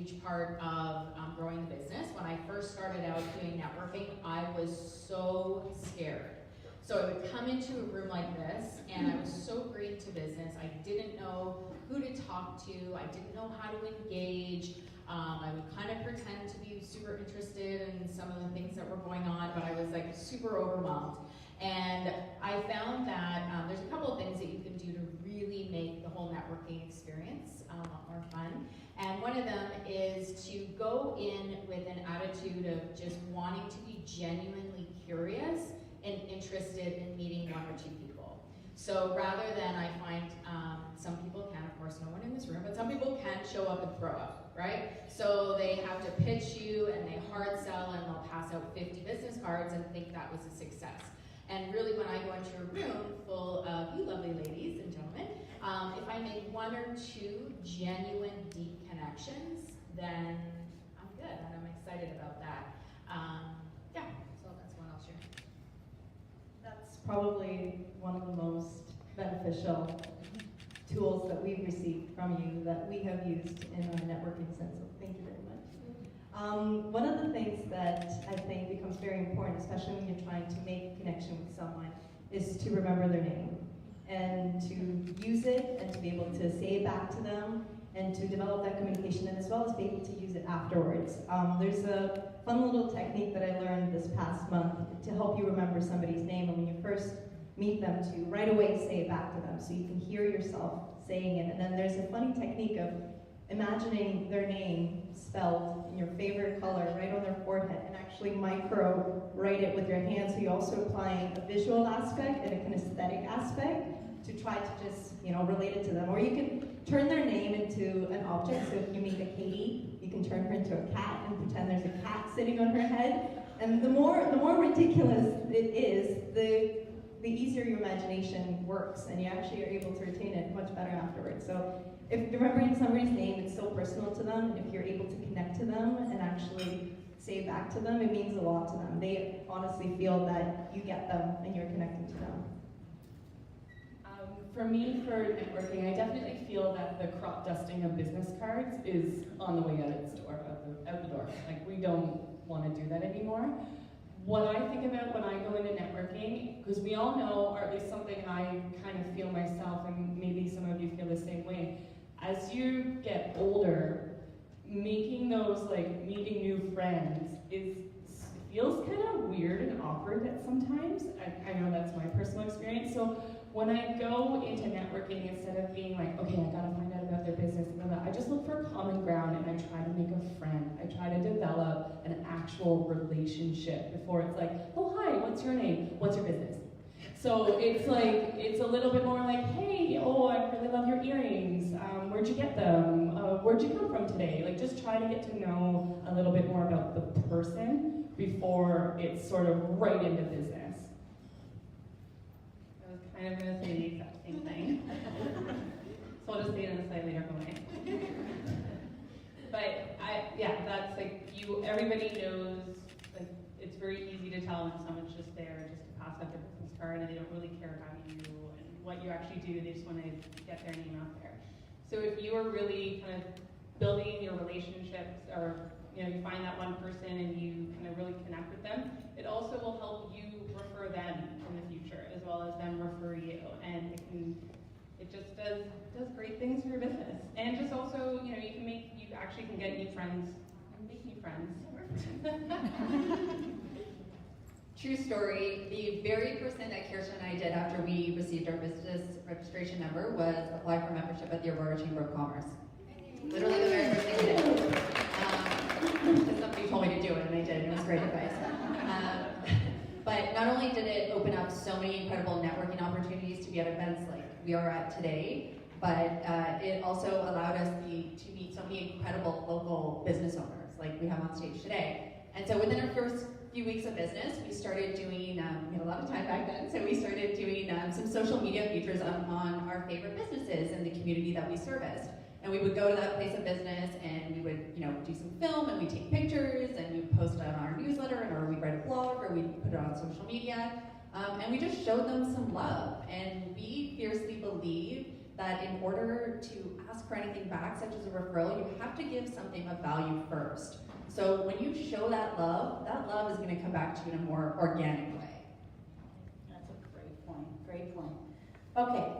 huge part of growing the business. When I first started out doing networking, I was so scared. So I would come into a room like this, and I was so green to business. I didn't know who to talk to. I didn't know how to engage. I would kind of pretend to be super interested in some of the things that were going on, but I was like super overwhelmed. And I found that there's a couple of things that you can do to really make the whole networking experience a lot more fun. And one of them is to go in with an attitude of just wanting to be genuinely curious and interested in meeting one or two people. So rather than, I find some people can, of course no one in this room, but some people can show up and throw up, right? So they have to pitch you and they hard sell and they'll pass out 50 business cards and think that was a success. And really when I go into a room full of you lovely ladies and gentlemen, if I make one or two genuine deep connections, then I'm good and I'm excited about that. Yeah, so that's one I'll share. That's probably one of the most beneficial tools that we've received from you that we have used in our networking sense, so thank you very much. One of the things that I think becomes very important, especially when you're trying to make a connection with someone, is to remember their name and to use it and to be able to say it back to them and to develop that communication, and as well as be able to use it afterwards. There's a fun little technique that I learned this past month to help you remember somebody's name, and when you first meet them, to right away say it back to them so you can hear yourself saying it. And then there's a funny technique of imagining their name spelled in your favorite color right on their forehead and actually micro write it with your hands, so you're also applying a visual aspect and a kinesthetic aspect to try to just, relate it to them. Or you can turn their name into an object, so if you meet a Katie, you can turn her into a cat and pretend there's a cat sitting on her head. And the more ridiculous it is, the easier your imagination works, and you actually are able to retain it much better afterwards. So if remembering somebody's name, it's so personal to them, and if you're able to connect to them and actually say back to them, it means a lot to them. They honestly feel that you get them and you're connecting to them. For me, for networking, I definitely feel that the crop dusting of business cards is on the way out the door. Like, we don't want to do that anymore. What I think about when I go into networking, because we all know, or at least something I kind of feel myself, and maybe some of you feel the same way, as you get older, making those, meeting new friends feels kind of weird and awkward at sometimes. I know that's my personal experience. So when I go into networking, instead of being like, okay, I gotta find out about their business, I just look for common ground and I try to make a friend. I try to develop an actual relationship before it's like, oh, hi, what's your name? What's your business? So it's it's a little bit more like, hey, oh, I really love your earrings. Where'd you get them? Where'd you come from today? Just try to get to know a little bit more about the person before it's sort of right into business. I was kind of going to say the exact same thing. So I'll just say it in a slightly different way. But that's everybody knows, it's very easy to tell when someone's just there just to pass up their business card and they don't really care about you and what you actually do. They just want to get their name out there. So if you are really kind of building your relationships, or you find that one person and you kind of really connect with them, it also will help you refer them in the future as well as them refer you, and it just does great things for your business. And just also, you actually can get new friends and make new friends. True story. The very first thing that Kirsten and I did after we received our business registration number was apply for membership at the Aurora Chamber of Commerce. Literally the very first thing we did. Because somebody told me to do it, and I did, and it was great advice. But not only did it open up so many incredible networking opportunities to be at events like we are at today, but it also allowed us to meet so many incredible local business owners like we have on stage today. And so within our first few weeks of business, we started doing, we had a lot of time back then, so we started doing some social media features on our favorite businesses in the community that we serviced. And we would go to that place of business and we would, do some film and we'd take pictures and we'd post it on our newsletter, or we'd write a blog, or we'd put it on social media. And we just showed them some love. And we fiercely believe that in order to ask for anything back, such as a referral, you have to give something of value first. So when you show that love is going to come back to you in a more organic way. That's a great point, great point. Okay.